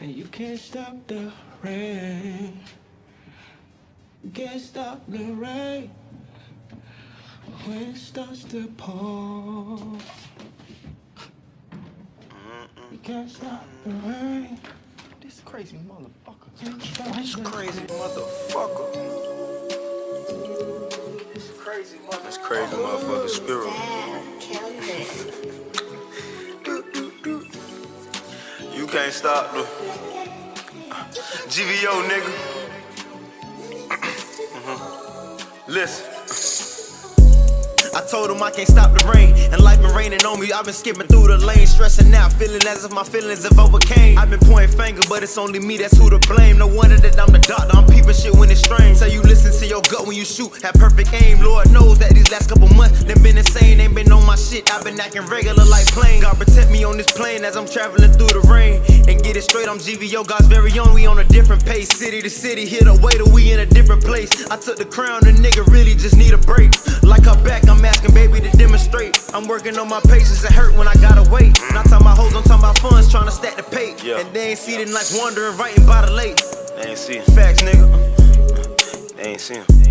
And you can't stop the rain. You can't stop the rain when it starts to pour. You can't stop the rain. This crazy motherfucker. This crazy motherfucker. This crazy motherfucker, Speero. You can't stop the GVO, nigga. Listen. I told him I can't stop the rain, and life been raining on me. I've been skipping through the lane, stressing out, feeling as if my feelings have overcame. I've been pointing finger, but it's only me, that's who to blame. No wonder that I'm the doctor, I'm peeping shit when it's strange. Tell you listen to your gut when you shoot, have perfect aim. Lord knows that these last couple months, they been insane. Ain't been on my shit, I've been acting regular like plane. God protect me on this plane as I'm traveling through the rain. And get it straight, I'm GVO, God's very own. We on a different pace, city to city, hit a way till we in a different place. I took the crown, the nigga really just need a break. Like her back, I'm asking baby to demonstrate. I'm working on my patience, it hurt when I gotta wait. Not talking about hoes, I'm talking about funds, trying to stack the pay. And they ain't see the nights wondering, writing by the lake. They ain't see it. Facts, nigga. They ain't see him.